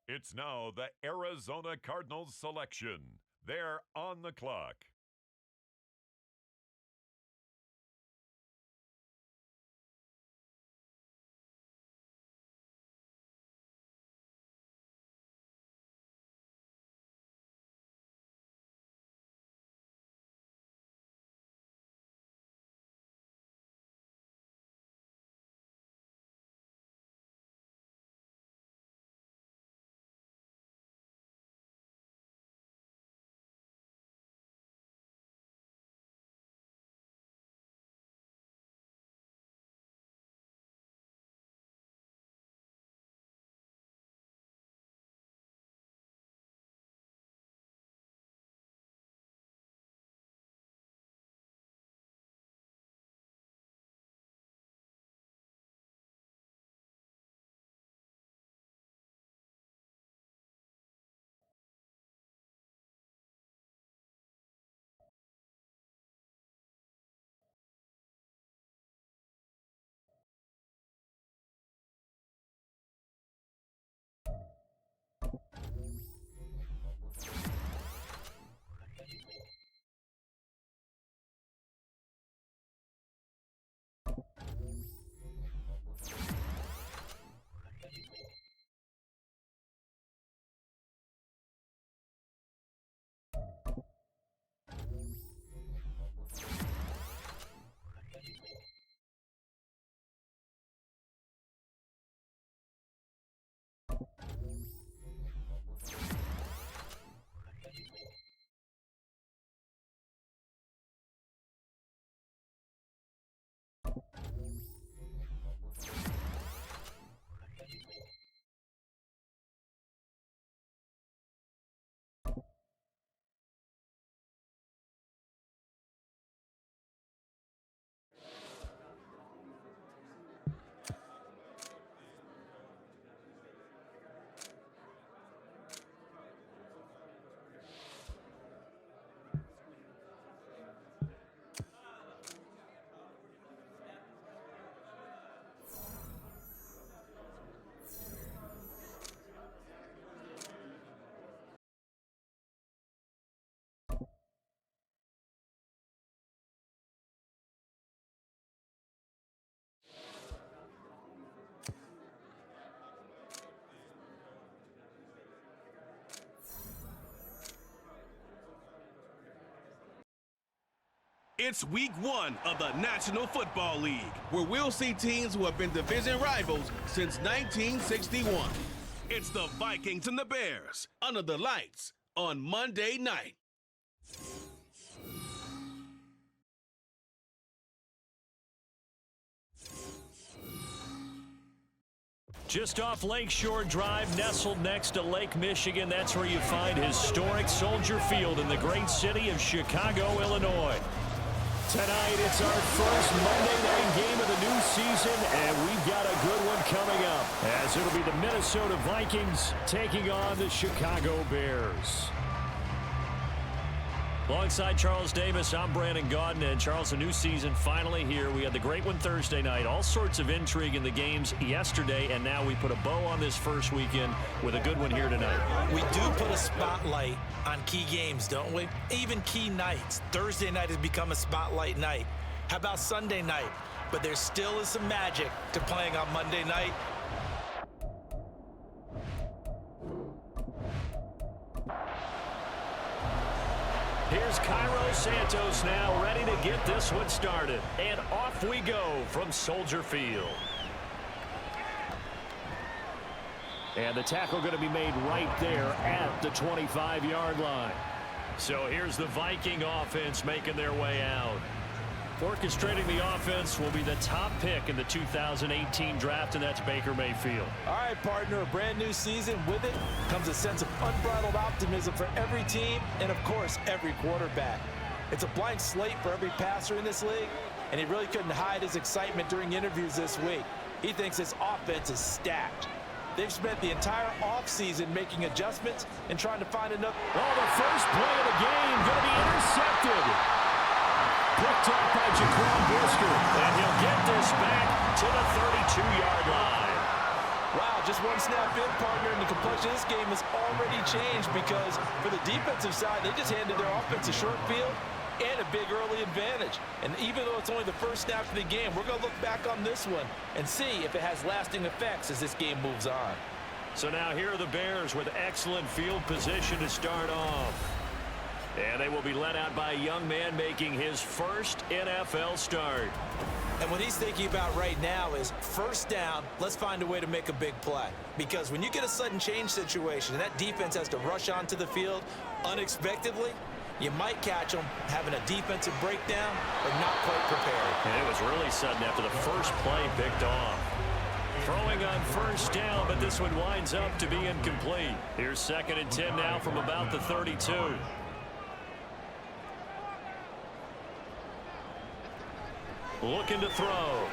It's now the Arizona Cardinals selection. They're on the clock. It's week 1 of the National Football League, where we'll see teams who have been division rivals since 1961. It's the Vikings and the Bears under the lights on Monday night. Just off Lakeshore Drive, nestled next to Lake Michigan, that's where you find historic Soldier Field in the great city of Chicago, Illinois. Tonight, it's our first Monday night game of the new season, and we've got a good one coming up, as it'll be the Minnesota Vikings taking on the Chicago Bears. Alongside Charles Davis, I'm Brandon Gaudin, and Charles, a new season finally here. We had the great one Thursday night, all sorts of intrigue in the games yesterday, and now we put a bow on this first weekend with a good one here tonight. We do put a spotlight on key games, don't we? Even key nights. Thursday night has become a spotlight night. How about Sunday night? But there still is some magic to playing on Monday night. Here's Cairo Santos now, ready to get this one started. And off we go from Soldier Field. And the tackle going to be made right there at the 25-yard line. So here's the Viking offense making their way out. Orchestrating the offense will be the top pick in the 2018 draft, and that's Baker Mayfield. All right, partner, a brand new season. With it comes a sense of unbridled optimism for every team and, of course, every quarterback. It's a blank slate for every passer in this league, and he really couldn't hide his excitement during interviews this week. He thinks his offense is stacked. They've spent the entire offseason making adjustments and trying to find enough. Oh, the first play of the game going to be intercepted. Picked up by Jaquan Brisker, and he'll get this back to the 32-yard line. Wow, just one snap in, partner, and the complexion of this game has already changed because for the defensive side, they just handed their offense a short field and a big early advantage. And even though it's only the first snap of the game, we're going to look back on this one and see if it has lasting effects as this game moves on. So now here are the Bears with excellent field position to start off. And they will be led out by a young man making his first NFL start. And what he's thinking about right now is first down, let's find a way to make a big play. Because when you get a sudden change situation and that defense has to rush onto the field unexpectedly, you might catch them having a defensive breakdown or not quite prepared. And it was really sudden after the first play picked off. Throwing on first down, but this one winds up to be incomplete. Here's 2nd and 10 now from about the 32. Looking to throw.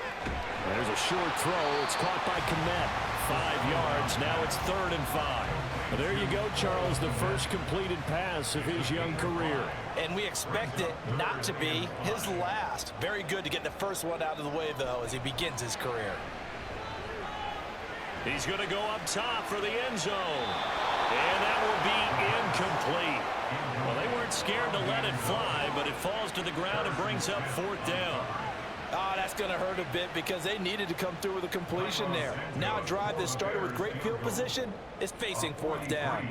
There's a short throw. It's caught by Kmet. 5 yards. Now it's 3rd and 5. Well, there you go, Charles, the first completed pass of his young career. And we expect it not to be his last. Very good to get the first one out of the way, though, as he begins his career. He's going to go up top for the end zone. And that will be incomplete. Well, they weren't scared to let it fly, but it falls to the ground and brings up 4th down. Oh, that's going to hurt a bit because they needed to come through with a completion there. Now a drive that started with great field position is facing 4th down.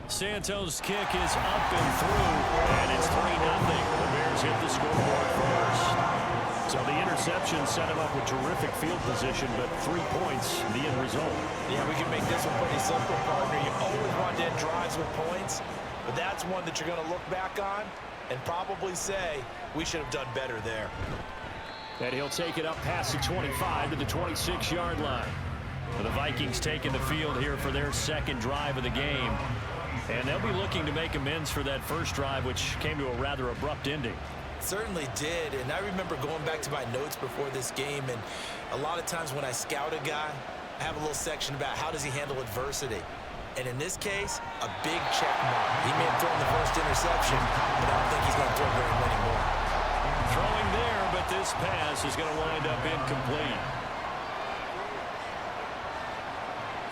Santos' kick is up and through, and it's 3-0. The Bears hit the scoreboard first. So the interception set him up with terrific field position, but 3 points, the end result. Yeah, we can make this one pretty simple, partner. You always want to end drives with points, but that's one that you're going to look back on and probably say, we should have done better there. And he'll take it up past the 25 to the 26-yard line. Well, the Vikings taking the field here for their second drive of the game. And they'll be looking to make amends for that first drive, which came to a rather abrupt ending. Certainly did, and I remember going back to my notes before this game, and a lot of times when I scout a guy, I have a little section about how does he handle adversity. And in this case, a big check mark. He may have thrown the first interception, but I don't think he's going to throw very many more. Throwing there, but this pass is going to wind up incomplete.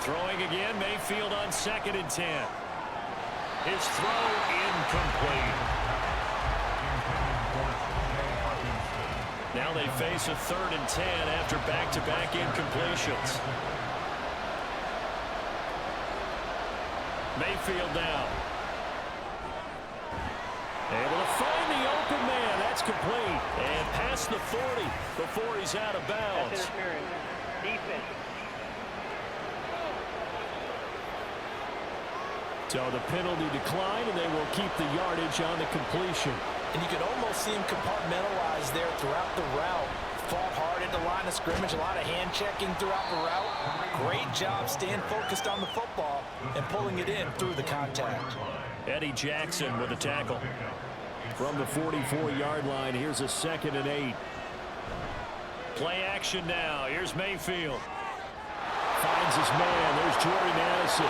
Throwing again, Mayfield on 2nd and 10. His throw incomplete. Now they face a 3rd and 10 after back-to-back incompletions. Mayfield down. Able to find the open man. That's complete. And past the 40 before he's out of bounds. Defense. So the penalty declined, and they will keep the yardage on the completion. And you can almost see him compartmentalize there throughout the route. Fought hard at the line of scrimmage, a lot of hand checking throughout the route. Great job staying focused on the football and pulling it in through the contact. Eddie Jackson with a tackle. From the 44-yard line, here's a 2nd and 8. Play action now. Here's Mayfield. Finds his man. There's Jordy Madison.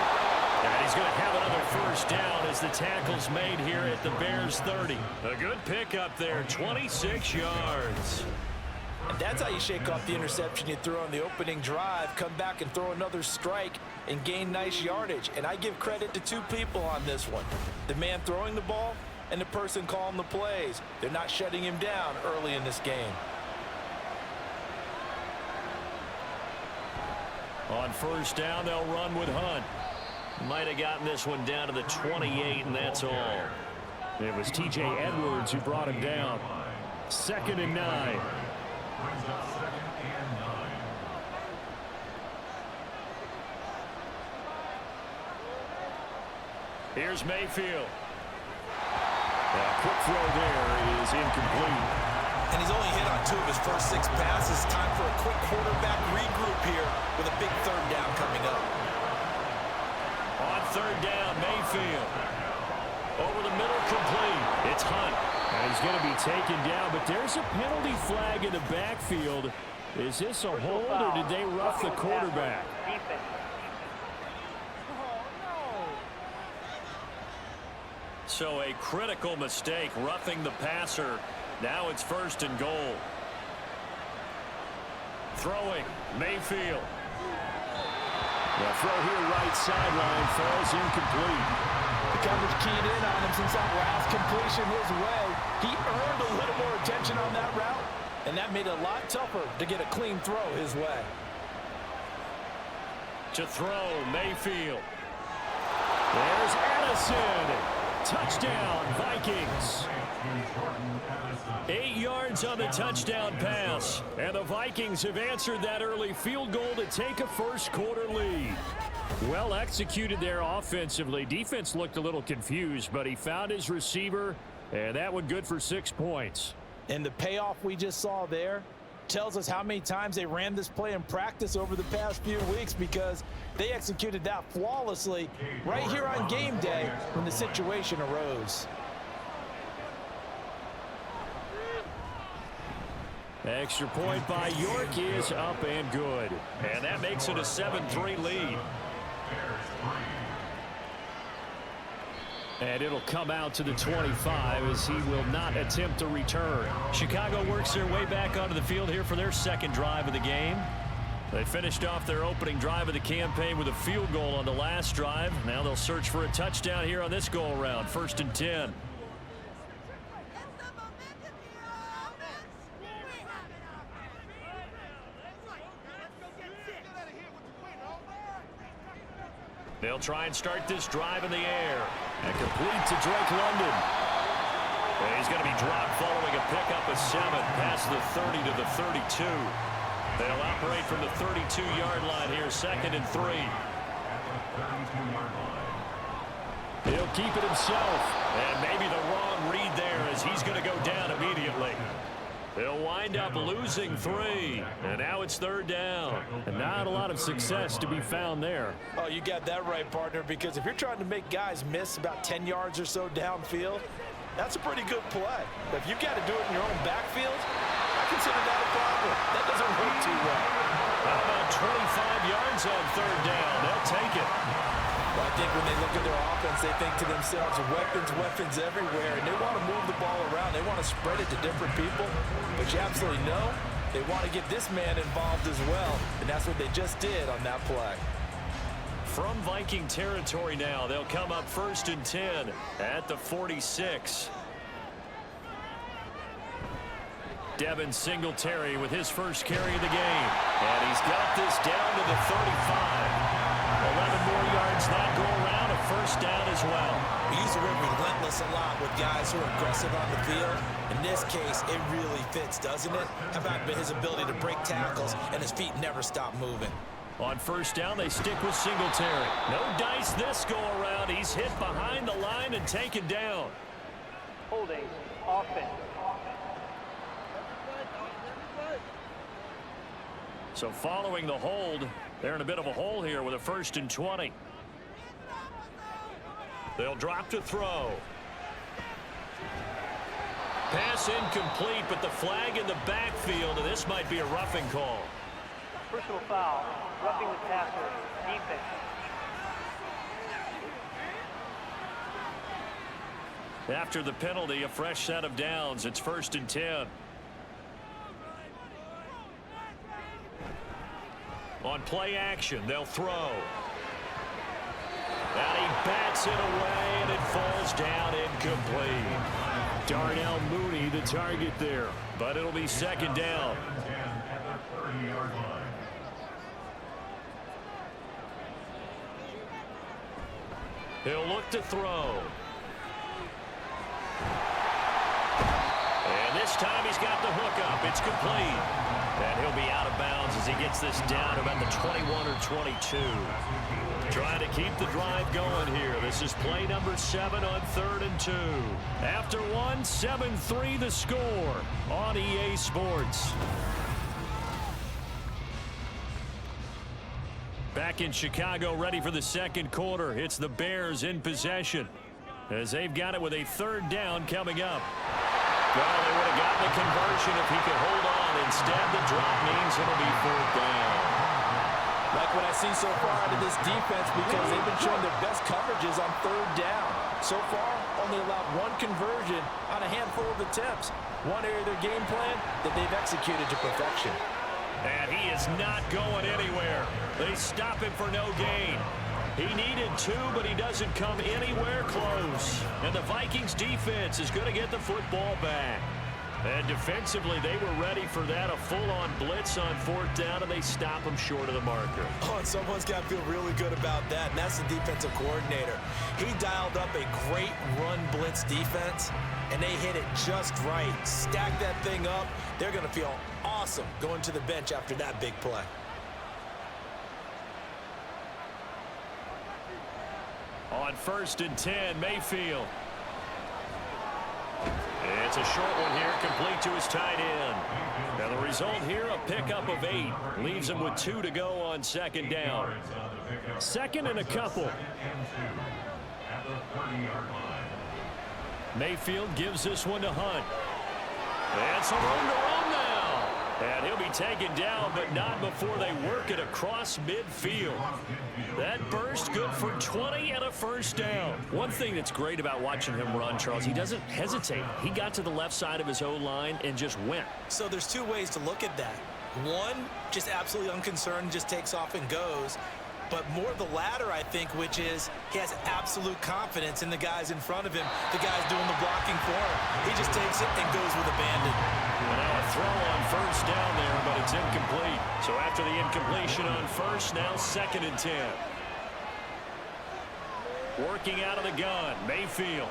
And he's going to have another first down as the tackle's made here at the Bears 30. A good pickup there, 26 yards. And that's how you shake off the interception you threw on the opening drive, come back and throw another strike and gain nice yardage. And I give credit to 2 people on this one. The man throwing the ball and the person calling the plays. They're not shutting him down early in this game. On first down, they'll run with Hunt. Might have gotten this one down to the 28, and that's all. It was T.J. Edwards who brought him down. 2nd and 9. Here's Mayfield. Quick throw there is incomplete. And he's only hit on 2 of his first 6 passes. Time for a quick quarterback regroup here with a big 3rd down coming up. On 3rd down, Mayfield. Over the middle, complete. It's Hunt. And he's going to be taken down, but there's a penalty flag in the backfield. Is this a hold, or did they rough the quarterback? So a critical mistake, roughing the passer. Now it's 1st and goal. Throwing, Mayfield. The throw here right sideline falls incomplete. The coverage keyed in on him since that last completion his way. He earned a little more attention on that route, and that made it a lot tougher to get a clean throw his way. To throw, Mayfield. There's Addison. Touchdown, Vikings. 8 yards on the touchdown pass. And the Vikings have answered that early field goal to take a first-quarter lead. Well executed there offensively. Defense looked a little confused, but he found his receiver, and that one good for 6 points. And the payoff we just saw there tells us how many times they ran this play in practice over the past few weeks, because they executed that flawlessly right here on game day when the situation arose. Extra point by York is up and good. And that makes it a 7-3 lead. And it'll come out to the 25 as he will not attempt a return. Chicago works their way back onto the field here for their second drive of the game. They finished off their opening drive of the campaign with a field goal on the last drive. Now they'll search for a touchdown here on this go-around. 1st and 10. They'll try and start this drive in the air. And complete to Drake London. And he's going to be dropped following a pickup of 7 past the 30 to the 32. They'll operate from the 32-yard line here, 2nd and 3. He'll keep it himself. And maybe the wrong read there as he's going to go down immediately. They'll wind up losing 3. And now it's 3rd down. And not a lot of success to be found there. Oh, you got that right, partner, because if you're trying to make guys miss about 10 yards or so downfield, that's a pretty good play. But if you've got to do it in your own backfield, I consider that a problem. That doesn't work too well. How about 25 yards on 3rd down? They'll take it. Well, I think when they look at their offense, they think to themselves, weapons everywhere, and they want to move the ball around. They want to spread it to different people. But you absolutely know they want to get this man involved as well, and that's what they just did on that play. From Viking territory now, they'll come up 1st and 10 at the 46. Devin Singletary with his first carry of the game. And he's got this down to the 35. 11 more yards that go around, a 1st down as well. We use the word relentless a lot with guys who are aggressive on the field. In this case, it really fits, doesn't it? How about his ability to break tackles and his feet never stop moving? On 1st down, they stick with Singletary. No dice this go around. He's hit behind the line and taken down. Holding offense. So following the hold, they're in a bit of a hole here with a 1st and 20. They'll drop to throw. Pass incomplete, but the flag in the backfield, and this might be a roughing call. Personal foul. Roughing the passer. Defense. After the penalty, a fresh set of downs. It's 1st and 10. On play action, they'll throw. And he bats it away, and it falls down incomplete. Darnell Mooney, the target there, but it'll be 2nd down. He'll look to throw. And this time he's got the hook up. It's complete. And he'll be out of bounds as he gets this down about the 21 or 22. Trying to keep the drive going here. This is play number 7 on 3rd and 2. After 1, 7-3 the score on EA Sports. Back in Chicago, ready for the 2nd quarter. It's the Bears in possession as they've got it with a 3rd down coming up. Well, they would have gotten the conversion if he could hold on. Instead, the drop means it'll be 4th down. Like what I see so far out of this defense, because they've been showing their best coverages on 3rd down. So far, only allowed 1 conversion on a handful of attempts. One area of their game plan that they've executed to perfection. And he is not going anywhere. They stop him for no gain. He needed 2, but he doesn't come anywhere close. And the Vikings defense is going to get the football back. And defensively, they were ready for that, a full-on blitz on 4th down, and they stop him short of the marker. Oh, and someone's got to feel really good about that, and that's the defensive coordinator. He dialed up a great run blitz defense, and they hit it just right. Stack that thing up. They're going to feel awesome going to the bench after that big play. On 1st and 10, Mayfield. It's a short one here, complete to his tight end. Now the result here, a pickup of 8. Leaves him with 2 to go on 2nd down. 2nd and a couple. Mayfield gives this one to Hunt. And some room to run now. And he'll be taken down, but not before they work it across midfield. That burst good for 20 and a 1st down. One thing that's great about watching him run, Charles, he doesn't hesitate. He got to the left side of his O-line and just went. So there's 2 ways to look at that. One, just absolutely unconcerned, just takes off and goes. But more the latter, I think, which is he has absolute confidence in the guys in front of him, the guys doing the blocking for him. He just takes it and goes with abandon. And now a throw on 1st down there, but it's incomplete. So after the incompletion on 1st, now 2nd and 10. Working out of the gun, Mayfield.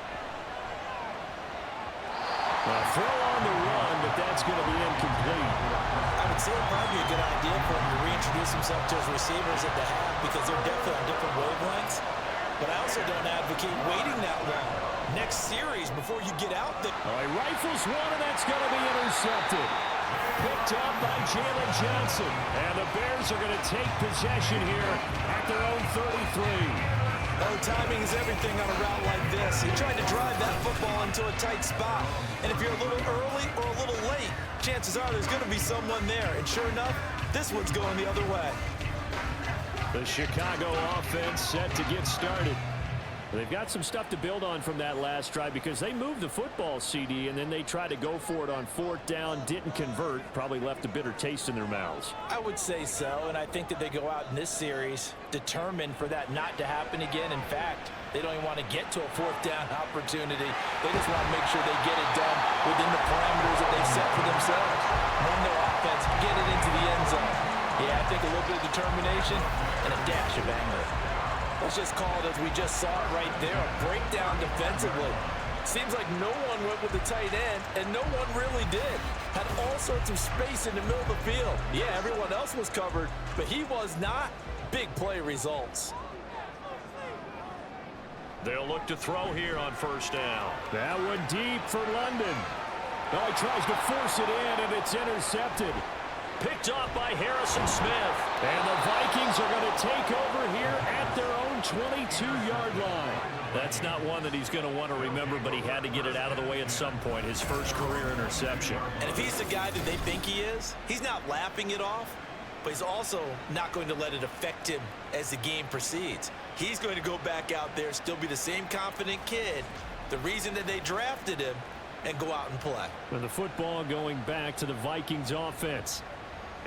A throw on the run, but that's going to be incomplete. I would say it'd probably be a good idea for him to reintroduce himself to his receivers at the half because they're definitely on different wavelengths. But I also don't advocate waiting that long. Next series, before you get out there. He rifles one, and that's going to be intercepted. Picked up by Jalen Johnson. And the Bears are going to take possession here at their own 33. Oh, timing is everything on a route like this. He tried to drive that football into a tight spot. And if you're a little early or a little late, chances are there's going to be someone there. And sure enough, this one's going the other way. The Chicago offense set to get started. They've got some stuff to build on from that last drive because they moved the football, CD, and then they tried to go for it on 4th down, didn't convert, probably left a bitter taste in their mouths. I would say so, and I think that they go out in this series determined for that not to happen again. In fact, they don't even want to get to a 4th down opportunity. They just want to make sure they get it done within the parameters that they've set for themselves. Run their offense, get it into the end zone. Yeah, I think a little bit of determination and a dash of anger. Let's just call it as we just saw it right there, a breakdown defensively. Seems like no one went with the tight end, and no one really did. Had all sorts of space in the middle of the field. Yeah, everyone else was covered, but he was not. Big play results. They'll look to throw here on 1st down. That one deep for London. Now he tries to force it in, and it's intercepted. Picked off by Harrison Smith. And the Vikings are going to take over here at their own 22-yard line. That's not one that he's going to want to remember, but he had to get it out of the way at some point, his first career interception. And if he's the guy that they think he is, he's not laughing it off, but he's also not going to let it affect him as the game proceeds. He's going to go back out there, still be the same confident kid, the reason that they drafted him, and go out and play. And the football going back to the Vikings offense.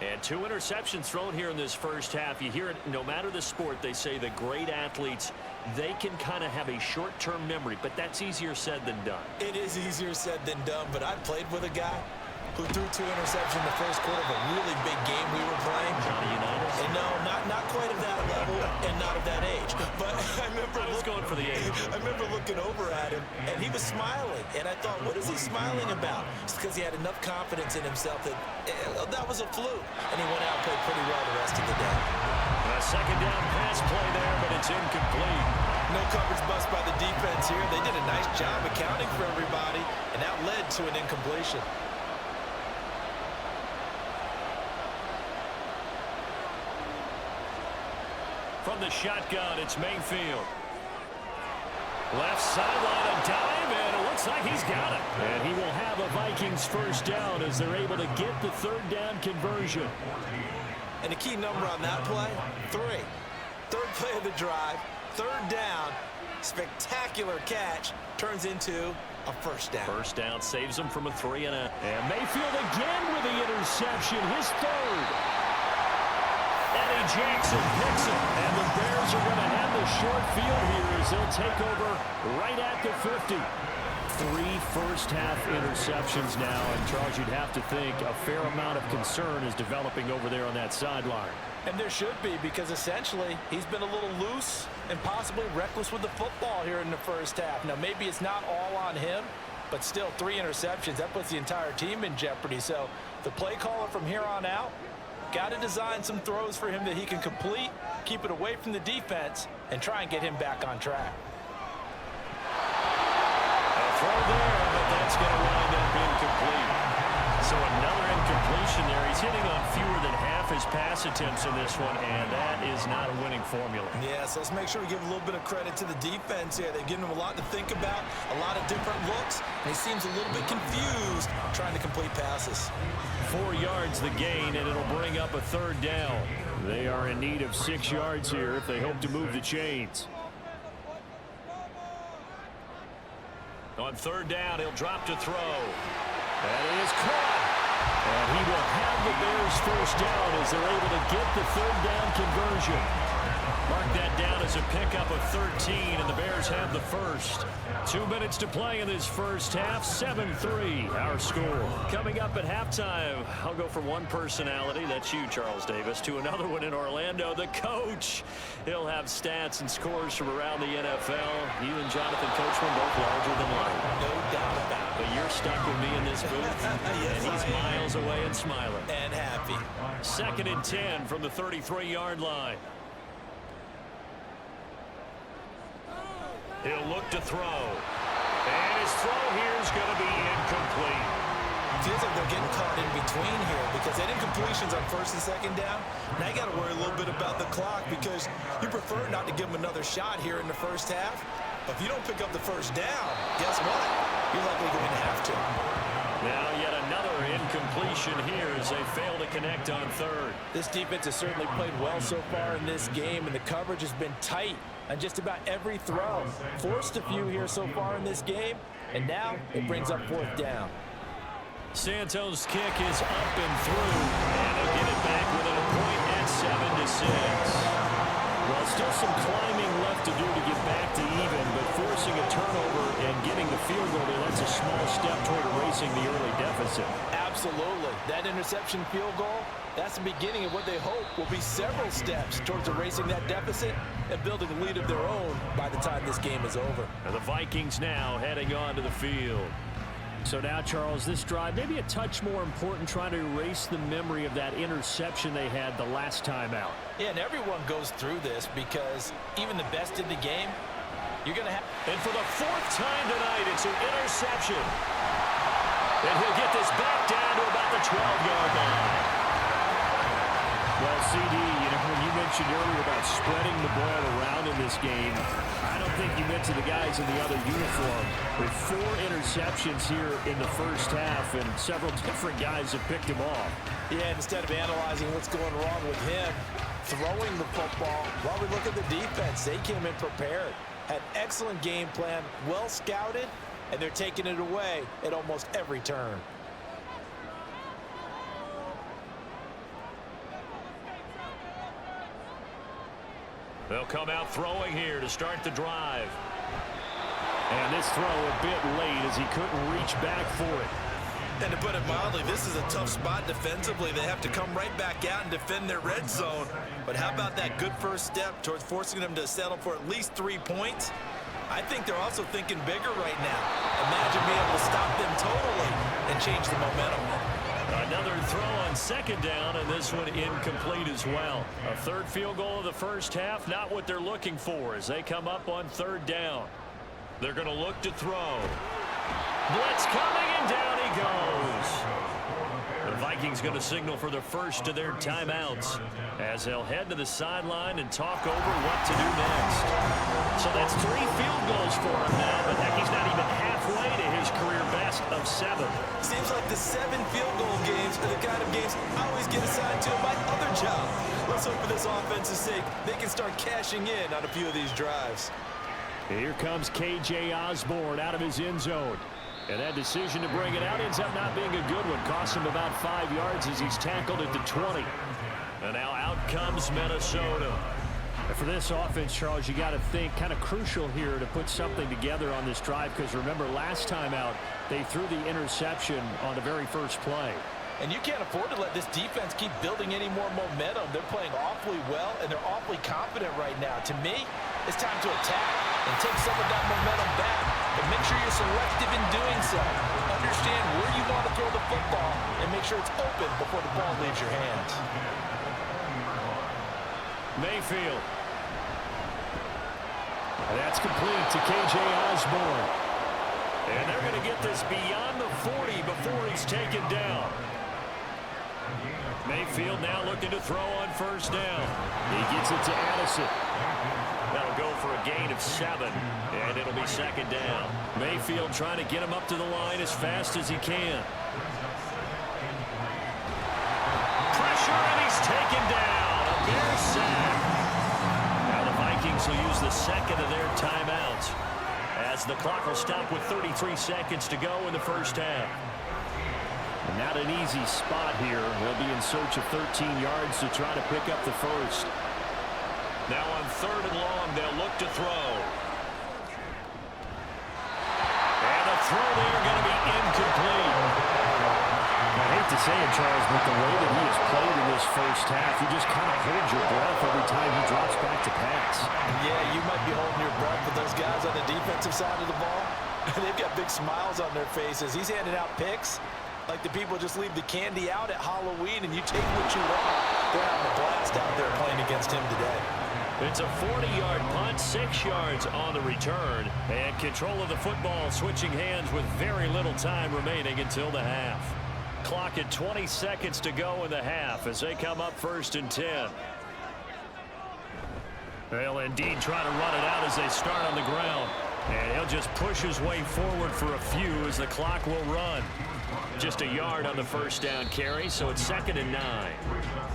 And 2 interceptions thrown here in this first half. You hear it, no matter the sport, they say the great athletes, they can kind of have a short-term memory, but that's easier said than done. It is easier said than done, but I played with a guy who threw 2 interceptions in the first quarter of a really big game we were playing. Johnny Unitas? And no, not quite at that level and not at that age. But I remember going for the age. I remember looking over at him, and he was smiling. And I thought, what is he smiling about? It's because he had enough confidence in himself that that was a fluke. And he went out and played pretty well the rest of the day. A 2nd down pass play there, but it's incomplete. No coverage bust by the defense here. They did a nice job accounting for everybody, and that led to an incompletion. From the shotgun, it's Mayfield. Left sideline, a dive, and it looks like he's got it. And he will have a Vikings 1st down as they're able to get the 3rd down conversion. And the key number on that play, 3. 3rd play of the drive, 3rd down, spectacular catch, turns into a 1st down. 1st down saves him from a 3-and-out. And Mayfield again with the interception, his 3rd. Jackson picks it, and the Bears are going to have the short field here as they'll take over right at the 50. 3 first-half interceptions now, and Charles, you'd have to think a fair amount of concern is developing over there on that sideline. And there should be, because essentially he's been a little loose and possibly reckless with the football here in the first half. Now, maybe it's not all on him, but still 3 interceptions. That puts the entire team in jeopardy. So the play caller from here on out got to design some throws for him that he can complete, keep it away from the defense, and try and get him back on track. Throw there, but that's going to wind up incomplete. So another incompletion there. He's hitting on fewer than half his pass attempts in this one, and that is not a winning formula. Yeah, so let's make sure we give a little bit of credit to the defense here. They've given him a lot to think about, a lot of different looks, and he seems a little bit confused trying to complete passes. 4 yards the gain, and it'll bring up a 3rd down. They are in need of 6 yards here if they hope to move the chains. On 3rd down, he'll drop to throw. That is caught. And he will have the Bears first down as they're able to get the 3rd down conversion. Mark that down as a pickup of 13, and the Bears have the first. 2 minutes to play in this first half, 7-3 our score. Coming up at halftime, I'll go from one personality, that's you, Charles Davis, to another one in Orlando, the coach. He'll have stats and scores from around the NFL. You and Jonathan Coachman both larger than life. No doubt about it. But you're stuck with me in this booth, Yes, and he's I am. miles away and smiling. And happy. 2nd and 10 from the 33-yard line. He'll look to throw. And his throw here is going to be incomplete. Feels like they're getting caught in between here because they did incompletions on 1st and 2nd down. Now you got to worry a little bit about the clock because you prefer not to give them another shot here in the first half. But if you don't pick up the first down, guess what? You're likely going to have to. Now yet another incompletion here as they fail to connect on 3rd. This defense has certainly played well so far in this game, and the coverage has been tight on just about every throw. Forced a few here so far in this game, and now it brings up 4th down. Santos' kick is up and through, and they'll get it back within a point at 7-6. Well, still some climbing left to do to get back to even, but forcing a turnover and getting the field goal, that's a small step toward erasing the early deficit. Absolutely. That interception field goal, that's the beginning of what they hope will be several steps towards erasing that deficit and building a lead of their own by the time this game is over. And the Vikings now heading onto the field. So now, Charles, this drive maybe a touch more important, trying to erase the memory of that interception they had the last time out. Yeah, and everyone goes through this because even the best in the game, you're going to have... And for the 4th time tonight, it's an interception. And he'll get this back down to about the 12-yard line. Well, CD, when you mentioned earlier about spreading the ball around in this game, I don't think you mentioned the guys in the other uniform. With 4 interceptions here in the first half, and several different guys have picked him off. Yeah, instead of analyzing what's going wrong with him, throwing the football, while we look at the defense, they came in prepared, had excellent game plan, well scouted, and they're taking it away at almost every turn. They'll come out throwing here to start the drive. And this throw a bit late as he couldn't reach back for it. And to put it mildly, this is a tough spot defensively. They have to come right back out and defend their red zone. But how about that good first step towards forcing them to settle for at least 3 points? I think they're also thinking bigger right now. Imagine being able to stop them totally and change the momentum. Another throw on 2nd down, and this one incomplete as well. A 3rd field goal of the first half, not what they're looking for as they come up on 3rd down. They're going to look to throw. Blitz coming, and down he goes. The Vikings going to signal for the first of their timeouts as they'll head to the sideline and talk over what to do next. So that's 3 field goals for him now, but heck, he's not even halfway to his career best of 7. Seems like the 7 field goal games are the kind of games I always get assigned to in my other job. Let's hope for this offense's sake they can start cashing in on a few of these drives. Here comes K.J. Osborne out of his end zone. And that decision to bring it out ends up not being a good one. Cost him about 5 yards as he's tackled at the 20. And now out comes Minnesota. For this offense, Charles, you got to think kind of crucial here to put something together on this drive, because remember last time out they threw the interception on the very first play. And you can't afford to let this defense keep building any more momentum. They're playing awfully well, and they're awfully confident right now. To me, it's time to attack and take some of that momentum back. But make sure you're selective in doing so. Understand where you want to throw the football and make sure it's open before the ball leaves your hands. Mayfield. And that's complete to K.J. Osborne. And they're going to get this beyond the 40 before he's taken down. Mayfield now looking to throw on first down. He gets it to Addison. That'll go for a gain of 7, and it'll be second down. Mayfield trying to get him up to the line as fast as he can. Pressure, and he's taken down. A Bear sack. Now the Vikings will use the second of their timeouts, as the clock will stop with 33 seconds to go in the first half. And not an easy spot here. They'll be in search of 13 yards to try to pick up the first. Now on 3rd and long, they'll look to throw. And the throw there going to be incomplete. I hate to say it, Charles, but the way that he has played in this first half, you just kind of hold your breath every time he drops back to pass. Yeah, you might be holding your breath, but those guys on the defensive side of the ball, they've got big smiles on their faces. He's handing out picks like the people just leave the candy out at Halloween and you take what you want. They're having a blast out there playing against him today. It's a 40-yard punt, 6 yards on the return, and control of the football switching hands with very little time remaining until the half. Clock at 20 seconds to go in the half as they come up 1st and 10. They'll indeed try to run it out as they start on the ground. And he'll just push his way forward for a few as the clock will run. Just a yard on the first down carry, so it's 2nd and 9.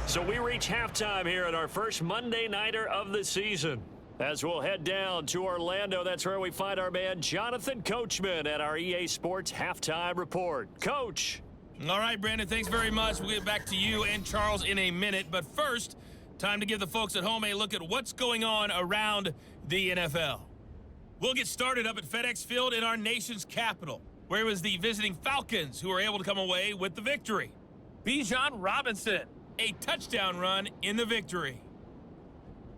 So we reach halftime here at our first Monday Nighter of the season. As we'll head down to Orlando, that's where we find our man Jonathan Coachman at our EA Sports Halftime Report. Coach. All right, Brandon, thanks very much. We'll get back to you and Charles in a minute. But first, time to give the folks at home a look at what's going on around the NFL. We'll get started up at FedEx Field in our nation's capital, where it was the visiting Falcons who were able to come away with the victory. Bijan Robinson, a touchdown run in the victory.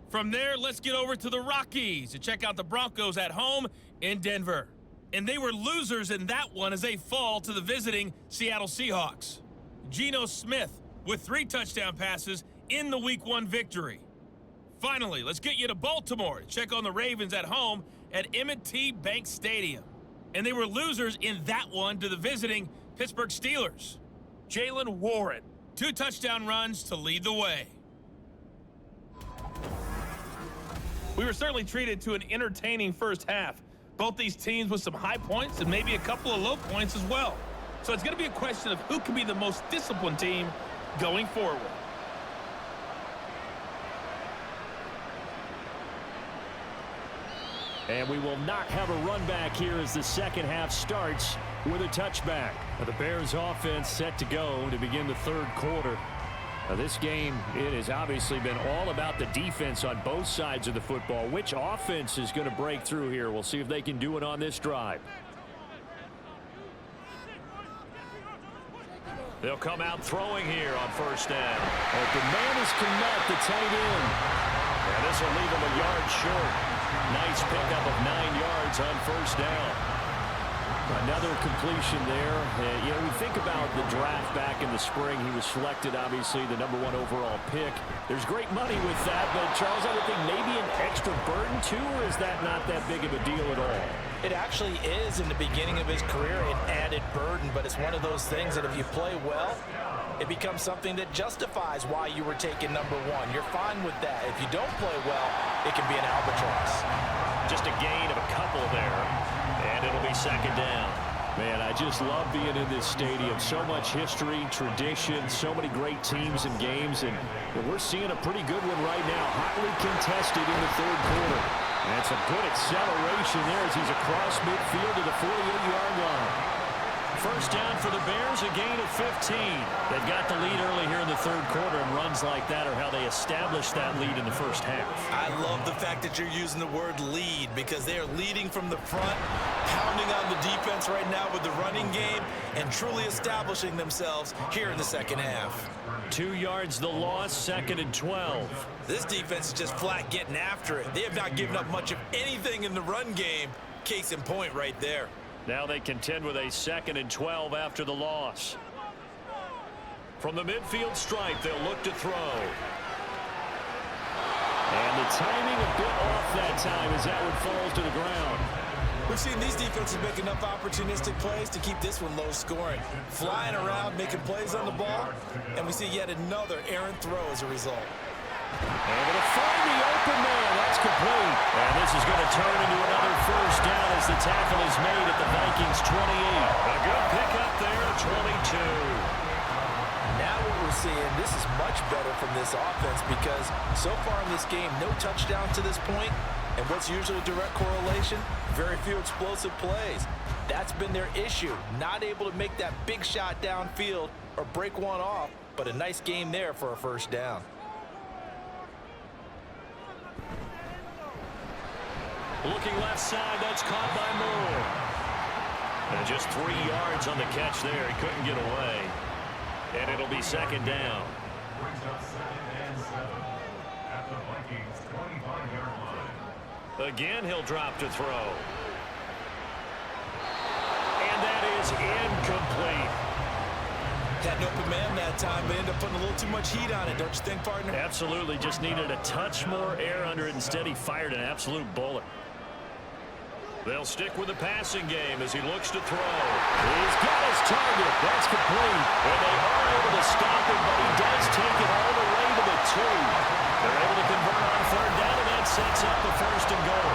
From there, let's get over to the Rockies to check out the Broncos at home in Denver. And they were losers in that one as they fall to the visiting Seattle Seahawks. Geno Smith with 3 touchdown passes in the Week 1 victory. Finally, let's get you to Baltimore to check on the Ravens at home at M&T Bank Stadium. And they were losers in that one to the visiting Pittsburgh Steelers. Jaylen Warren, 2 touchdown runs to lead the way. We were certainly treated to an entertaining first half. Both these teams with some high points and maybe a couple of low points as well. So it's going to be a question of who can be the most disciplined team going forward. And we will not have a run back here as the second half starts with a touchback. The Bears offense set to go to begin the 3rd quarter. Now this game, it has obviously been all about the defense on both sides of the football. Which offense is going to break through here? We'll see if they can do it on this drive. They'll come out throwing here on first down. The man is Kmet, the tight end. And this will leave him a yard short. Nice pickup of 9 yards on first down. Another completion there. You know, we think about the draft back in the spring. He was selected, obviously, the #1 overall pick. There's great money with that, but Charles, I would think maybe an extra burden too, or is that not that big of a deal at all? It actually is in the beginning of his career an added burden, but it's one of those things that if you play well, it becomes something that justifies why you were taken #1. You're fine with that. If you don't play well, it can be an albatross. Just a gain of a couple there, and it'll be second down. Man, I just love being in this stadium. So much history, tradition, so many great teams and games, and we're seeing a pretty good one right now. Hotly contested in the 3rd quarter. And some good acceleration there as he's across midfield to the 48-yard line. First down for the Bears, a gain of 15. They've got the lead early here in the third quarter, and runs like that are how they establish that lead in the first half. I love the fact that you're using the word lead because they are leading from the front, pounding on the defense right now with the running game, and truly establishing themselves here in the second half. 2 yards the loss, 2nd and 12. This defense is just flat getting after it. They have not given up much of anything in the run game. Case in point right there. Now they contend with a 2nd and 12 after the loss. From the midfield stripe, they'll look to throw. And the timing a bit off that time as that one falls to the ground. We've seen these defenses make enough opportunistic plays to keep this one low scoring. Flying around, making plays on the ball, and we see yet another errant throw as a result. Able to find the open man. That's complete. And this is going to turn into another first down as the tackle is made at the Vikings 28. A good pickup there, 22. Now what we're seeing, this is much better from this offense because so far in this game, no touchdown to this point. And what's usually a direct correlation? Very few explosive plays. That's been their issue. Not able to make that big shot downfield or break one off, but a nice game there for a first down. Looking left side, that's caught by Moore. And just 3 yards on the catch there. He couldn't get away. And it'll be 2nd down. Again, he'll drop to throw. And that is incomplete. Had an open man that time, but ended up putting a little too much heat on it, don't you think, partner? Absolutely. Just needed a touch more air under it. Instead, he fired an absolute bullet. They'll stick with the passing game as he looks to throw. He's got his target. That's complete. And they are able to stop him, but he does take it all the way to the 2. They're able to convert on 3rd down, and that sets up the 1st and goal.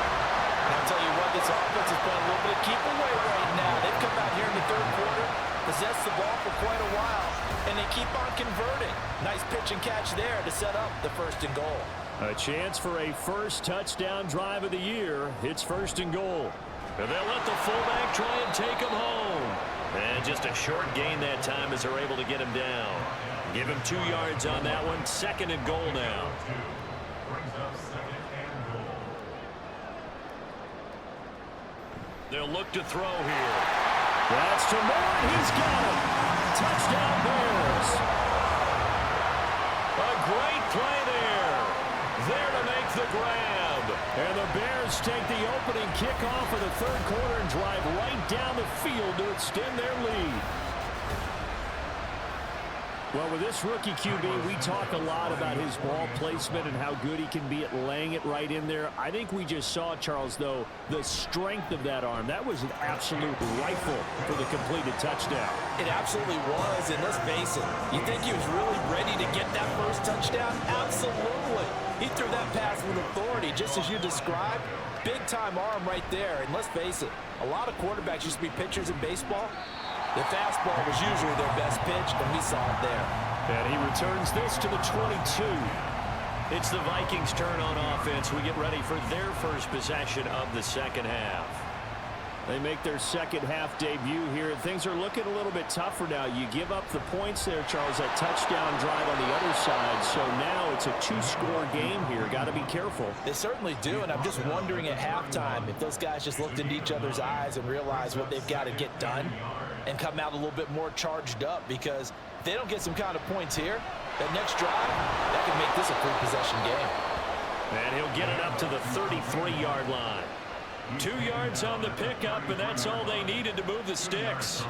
And I'll tell you what, this offense has playing a little bit of keep away right now. They've come out here in the third quarter, possessed the ball for quite a while, and they keep on converting. Nice pitch and catch there to set up the 1st and goal. A chance for a first touchdown drive of the year. It's 1st and goal. And they'll let the fullback try and take him home. And just a short gain that time as they're able to get him down. Give him 2 yards on that one. 2nd and goal now. They'll look to throw here. That's to Moore. He's got him. Touchdown Bears. A great play there. There to make the grab. And the Bears take the opening kickoff of the third quarter and drive right down the field to extend their lead. Well, with this rookie QB, we talk a lot about his ball placement and how good he can be at laying it right in there. I think we just saw, Charles, though, the strength of that arm. That was an absolute rifle for the completed touchdown. It absolutely was, and let's face it, you think he was really ready to get that first touchdown? Absolutely. He threw that pass with authority, just as you described. Big-time arm right there, and let's face it, a lot of quarterbacks used to be pitchers in baseball. The fastball was usually their best pitch, and we saw it there. And he returns this to the 22. It's the Vikings' turn on offense. We get ready for their first possession of the second half. They make their second half debut here, and things are looking a little bit tougher now. You give up the points there, Charles, that touchdown drive on the other side. So now it's a 2-score game here. Got to be careful. They certainly do, and I'm just wondering at halftime if those guys just looked into each other's eyes and realized what they've got to get done and come out a little bit more charged up, because if they don't get some kind of points here, that next drive, that can make this a three-possession game. And he'll get it up to the 33-yard line. 2 yards on the pickup, and that's all they needed to move the sticks.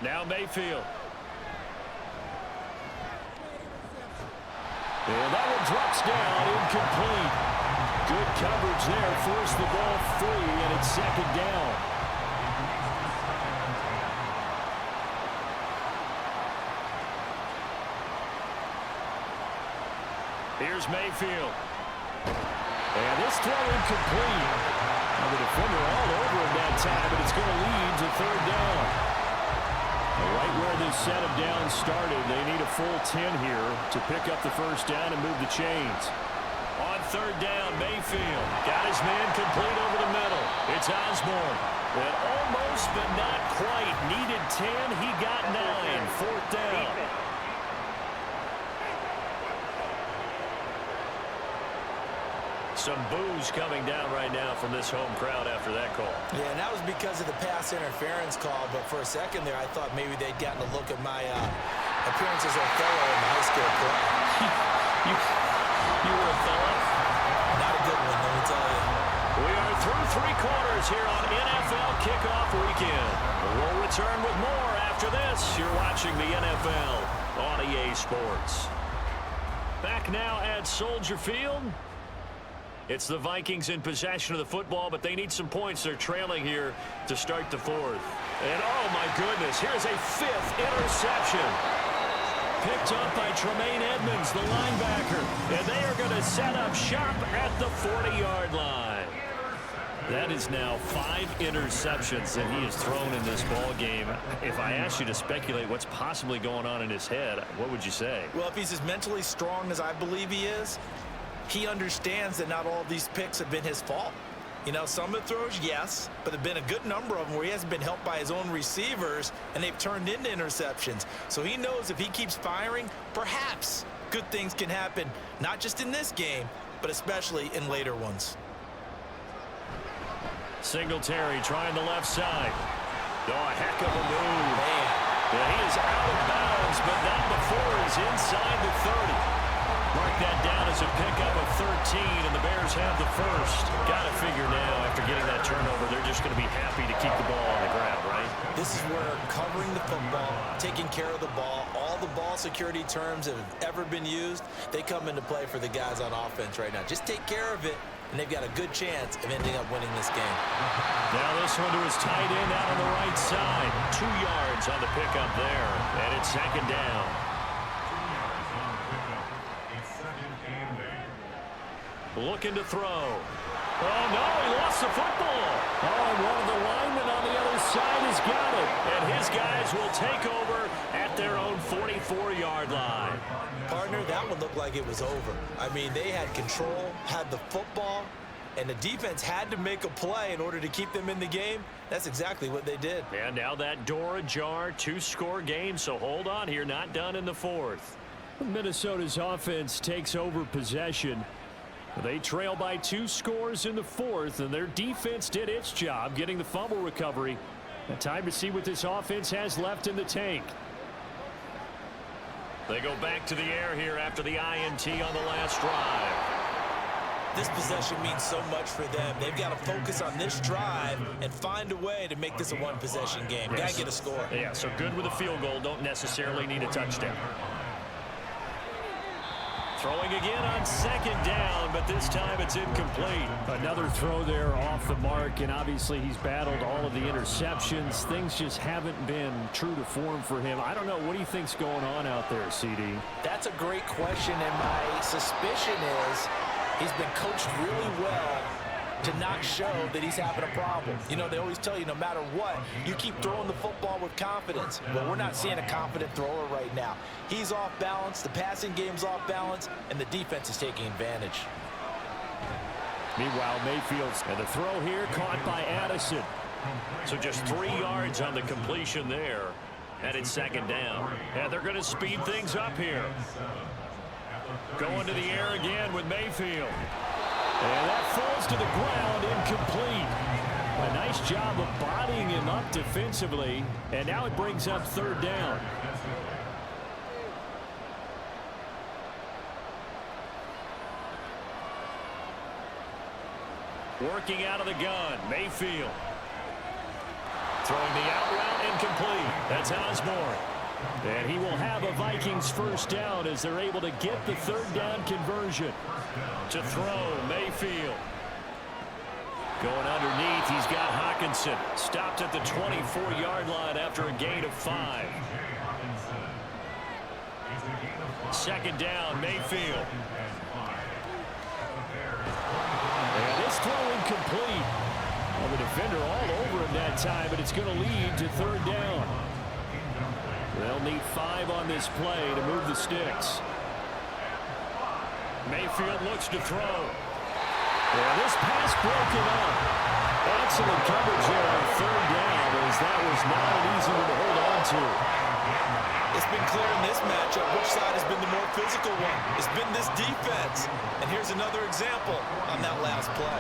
Now Mayfield. And that one drops down, incomplete. Good coverage there, forced the ball free, and it's second down. Here's Mayfield. And this throw incomplete. Now the defender all over him that time, but it's going to lead to third down. Right where this set of downs started, they need a full 10 here to pick up the first down and move the chains. On third down, Mayfield got his man complete over the middle. It's Osborne. And almost, but not quite. Needed 10. He got 9. Fourth down. Some boos coming down right now from this home crowd after that call. Yeah, and that was because of the pass interference call. But for a second there, I thought maybe they'd gotten a look at my appearance as Othello in the high school play. You were Othello? Not a good one, let me tell you. We are through 3 quarters here on NFL Kickoff Weekend. We'll return with more after this. You're watching the NFL on EA Sports. Back now at Soldier Field. It's the Vikings in possession of the football, but they need some points. They're trailing here to start the fourth. And, oh, my goodness, here's a 5th interception. Picked up by Tremaine Edmonds, the linebacker. And they are going to set up shop at the 40-yard line. That is now 5 interceptions that he has thrown in this ball game. If I asked you to speculate what's possibly going on in his head, what would you say? Well, if he's as mentally strong as I believe he is, he understands that not all of these picks have been his fault. You know, some of the throws, yes, but there have been a good number of them where he hasn't been helped by his own receivers, and they've turned into interceptions. So he knows if he keeps firing, perhaps good things can happen, not just in this game, but especially in later ones. Singletary trying the left side. Oh, a heck of a move. Man. Yeah, he is out of bounds, but not before he's inside the 30. Mark that down as a pickup of 13, and the Bears have the first. Got to figure now, after getting that turnover, they're just going to be happy to keep the ball on the ground, right? This is where covering the football, taking care of the ball, all the ball security terms that have ever been used, they come into play for the guys on offense right now. Just take care of it, and they've got a good chance of ending up winning this game. Now this one to his tight end out on the right side. 2 yards on the pickup there, and it's second down. Looking to throw. Oh, no, he lost the football. Oh, and one of the linemen on the other side has got it. And his guys will take over at their own 44-yard line. Partner, that one looked like it was over. I mean, they had control, had the football, and the defense had to make a play in order to keep them in the game. That's exactly what they did. And now that door ajar, 2-score game, so hold on here, not done in the fourth. Minnesota's offense takes over possession. They trail by 2 scores in the fourth, and their defense did its job getting the fumble recovery. Time to see what this offense has left in the tank. They go back to the air here after the INT on the last drive. This possession means so much for them. They've got to focus on this drive and find a way to make this a one-possession game. Yes. Got to get a score. Yeah, so good with a field goal. Don't necessarily need a touchdown. Throwing again on second down, but this time it's incomplete. Another throw there off the mark, and obviously he's battled all of the interceptions. Things just haven't been true to form for him. I don't know. What do you think's going on out there, CD? That's a great question, and my suspicion is he's been coached really well to not show that he's having a problem. You know, they always tell you no matter what, you keep throwing the football with confidence. Well, we're not seeing a confident thrower right now. He's off balance, the passing game's off balance, and the defense is taking advantage. Meanwhile, Mayfield's and the throw here caught by Addison. So just 3 yards on the completion there. And it's second down. And they're going to speed things up here. Going to the air again with Mayfield. And that falls to the ground, incomplete. A nice job of bodying him up defensively. And now it brings up third down. Working out of the gun, Mayfield. Throwing the out route, incomplete. That's Osborne. And he will have a Vikings first down as they're able to get the third down conversion. To throw, Mayfield. Going underneath, he's got Hockenson. Stopped at the 24-yard line after a gain of 5. Second down, Mayfield. And this throw incomplete. Well, the defender all over him that time, but it's going to lead to third down. They'll need 5 on this play to move the sticks. Mayfield looks to throw. Yeah, this pass broken up. Excellent coverage here on third down, as that was not an easy one to hold on to. It's been clear in this matchup which side has been the more physical one. It's been this defense. And here's another example on that last play.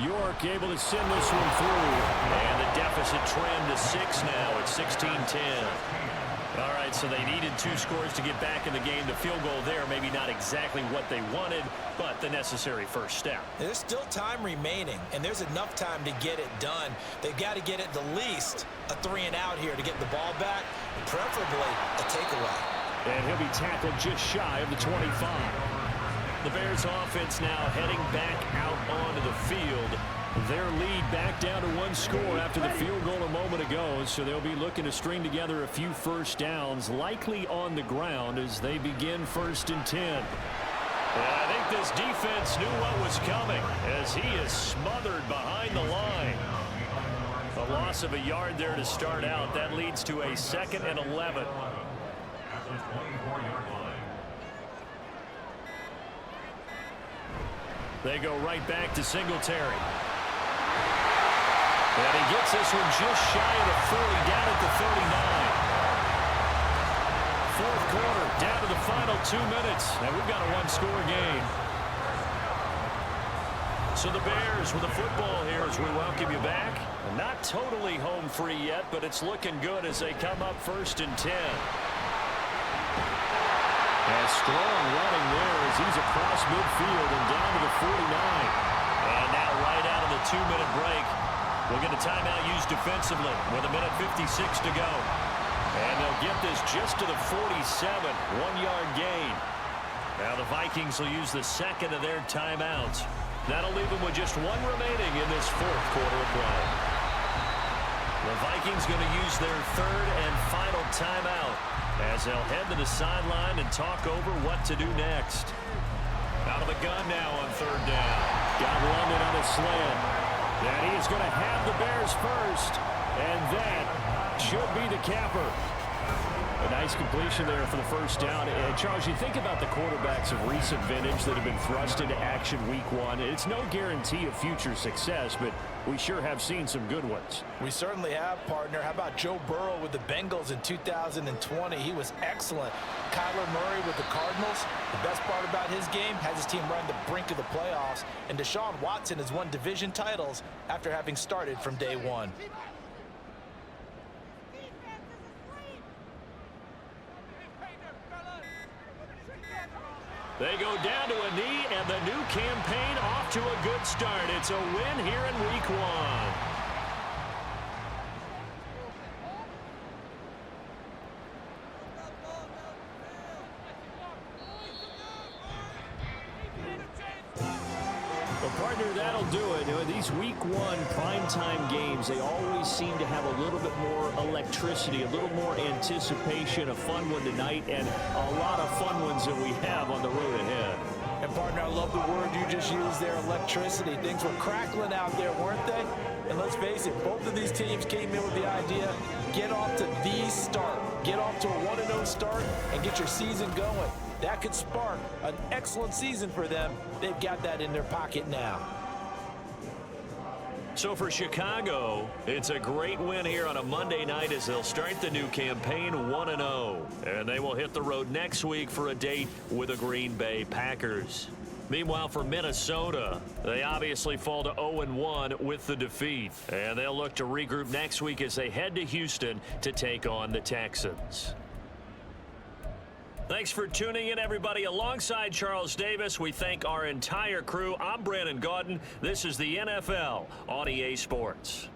York able to send this one through. And the deficit trimmed to 6 now at 16-10. All right, so they needed 2 scores to get back in the game. The field goal there, maybe not exactly what they wanted, but the necessary first step. There's still time remaining, and there's enough time to get it done. They've got to get at the least a 3-and-out here to get the ball back, preferably a takeaway. And he'll be tackled just shy of the 25. The Bears offense now heading back out onto the field. Their lead back down to 1 score after the field goal a moment ago, so they'll be looking to string together a few first downs, likely on the ground as they begin 1st and 10. And I think this defense knew what was coming as he is smothered behind the line. A loss of a yard there to start out. That leads to a 2nd and 11. They go right back to Singletary. And he gets this one just shy of the 40, down at the 39. 4th quarter, down to the final 2 minutes, and we've got a 1-score game. So the Bears with the football here as we welcome you back. Not totally home free yet, but it's looking good as they come up 1st and 10. And strong running there as he's across midfield and down to the 49. And now right out of the 2-minute break, we'll get a timeout used defensively with 1:56 to go. And they'll get this just to the 47, 1-yard gain. Now the Vikings will use the 2nd of their timeouts. That'll leave them with just 1 remaining in this 4th quarter of play. The Vikings going to use their 3rd and final timeout as they'll head to the sideline and talk over what to do next. Out of the gun now on 3rd down. Got London on a slant. And he is going to have the Bears first. And that should be the capper. A nice completion there for the first down. And Charles, you think about the quarterbacks of recent vintage that have been thrust into action week 1. It's no guarantee of future success, but we sure have seen some good ones. We certainly have, partner. How about Joe Burrow with the Bengals in 2020? He was excellent. Kyler Murray with the Cardinals. The best part about his game, has his team run the brink of the playoffs. And Deshaun Watson has won division titles after having started from day 1. They go down to a knee, and the new campaign off to a good start. It's a win here in week 1. Well, partner, that'll do it. You know, these week 1 primetime games, they always seem to have a little bit more electricity, a little more anticipation, a fun one tonight, and a lot of fun ones that we have on the road ahead. And, partner, I love the word you just used there, electricity. Things were crackling out there, weren't they? And let's face it, both of these teams came in with the idea, get off to the start. Get off to a 1-0 start and get your season going. That could spark an excellent season for them. They've got that in their pocket now. So for Chicago, it's a great win here on a Monday night as they'll start the new campaign 1-0. And they will hit the road next week for a date with the Green Bay Packers. Meanwhile, for Minnesota, they obviously fall to 0-1 with the defeat. And they'll look to regroup next week as they head to Houston to take on the Texans. Thanks for tuning in, everybody. Alongside Charles Davis, we thank our entire crew. I'm Brandon Gaudin. This is the NFL on EA Sports.